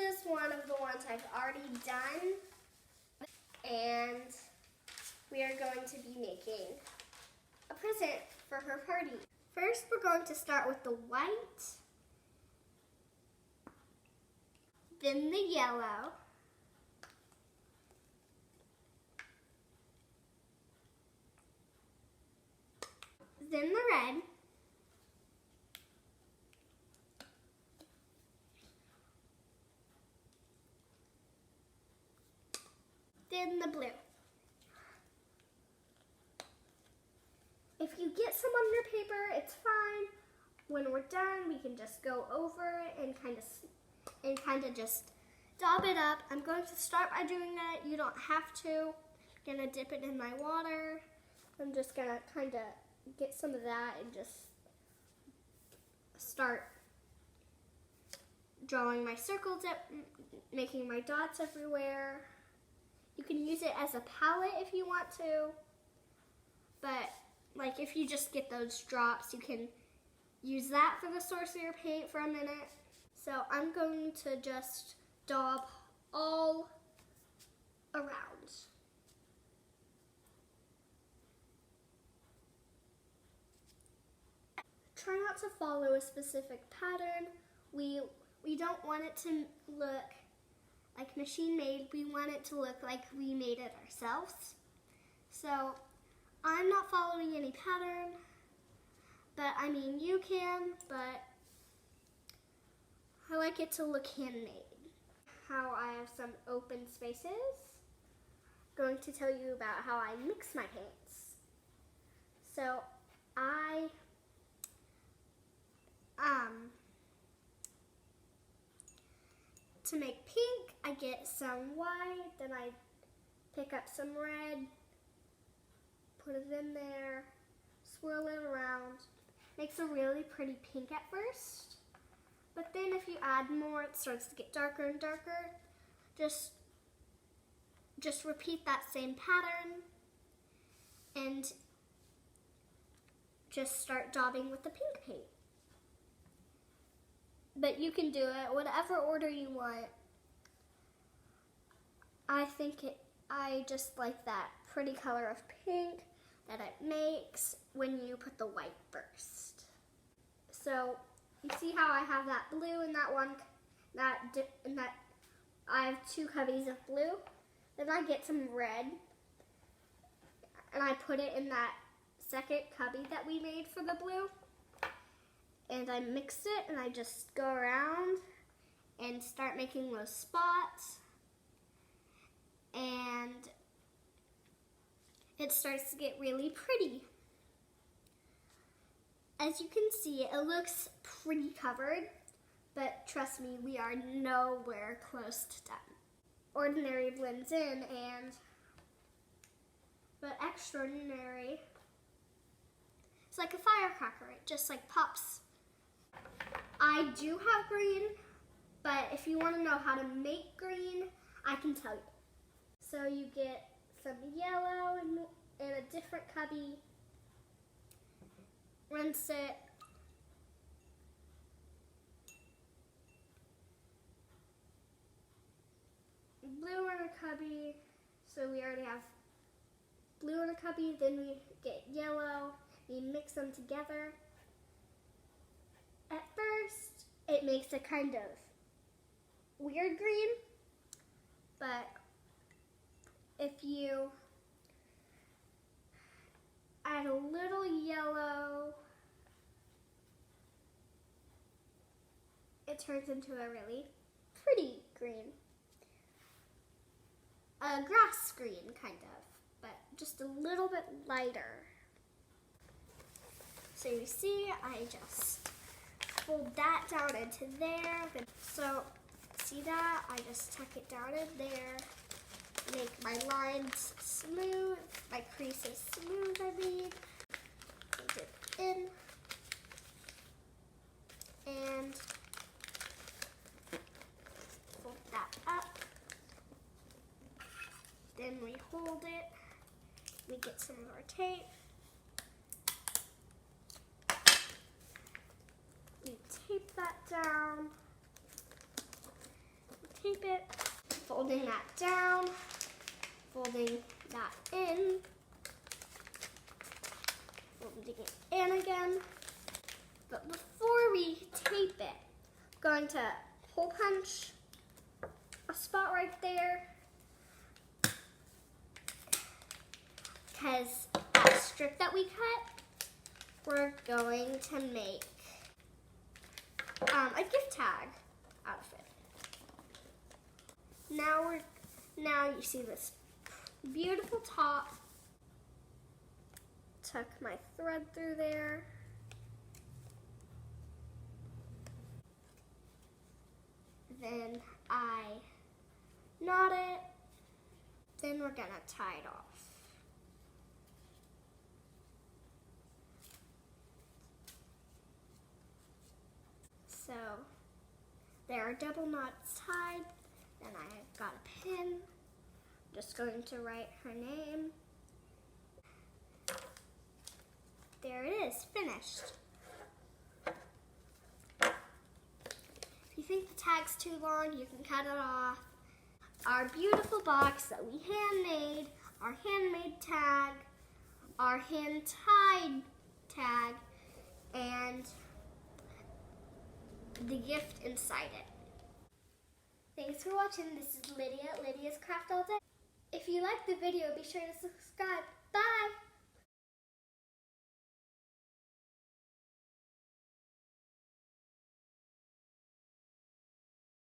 is one of the ones I've already done, and we are going to be making a present for her party. First, we're going to start with the white, then the yellow, then the red, then the blue. If you get some on your paper, it's fine. When we're done, we can just go over it and kind of just dab it up. I'm going to start by doing that. You don't have to. I'm gonna dip it in my water. I'm just gonna kind of get some of that and just start drawing my circles, making my dots everywhere. You can use it as a palette if you want to, but like if you just get those drops, you can use that for the source of your paint for a minute. So I'm going to just dab all around. Try not to follow a specific pattern. We don't want it to look like machine made. We want it to look like we made it ourselves. So I'm not following any pattern, but I mean you can, but I like it to look handmade. How I have some open spaces. Going to tell you about how I mix my paints. So to make pink, I get some white, then I pick up some red, put it in there, swirl it around. Makes a really pretty pink at first, but then if you add more, it starts to get darker and darker. Just repeat that same pattern and just start daubing with the pink paint. But you can do it whatever order you want. I just like that pretty color of pink that it makes when you put the white first. So you see how I have that blue in that one, I have two cubbies of blue. Then I get some red and I put it in that second cubby that we made for the blue. And I mix it and I just go around and start making those spots. And it starts to get really pretty. As you can see, it looks pretty covered, but trust me, we are nowhere close to done. Ordinary blends in, but extraordinary, it's like a firecracker. It just like pops. I do have green, but if you want to know how to make green, I can tell you. So you get some yellow in a different cubby, rinse it, blue in a cubby, so we already have blue in a cubby, then we get yellow, we mix them together. At first, it makes a kind of weird green, but if you add a little yellow, it turns into a really pretty green. A grass green, kind of, but just a little bit lighter. So you see, I just fold that down into there. So, see that? I just tuck it down in there. Make my lines smooth, my creases smooth, I mean. Put it in. And fold that up. Then we hold it. We get some more tape. We tape that down. tape it, folding that down, folding that in, folding it in again. But before we tape it, I'm going to hole punch a spot right there, because that strip that we cut, we're going to make a gift tag out of it. Now you see this beautiful top. Tuck my thread through there. Then I knot it. Then we're gonna tie it off. So there are double knots tied. Then I got a pin. Just going to write her name. There it is, finished. If you think the tag's too long, you can cut it off. Our beautiful box that we handmade, our handmade tag, our hand-tied tag, and the gift inside it. Thanks for watching. This is Lydia at Lydia's Craft All Day. If you liked the video, be sure to subscribe. Bye!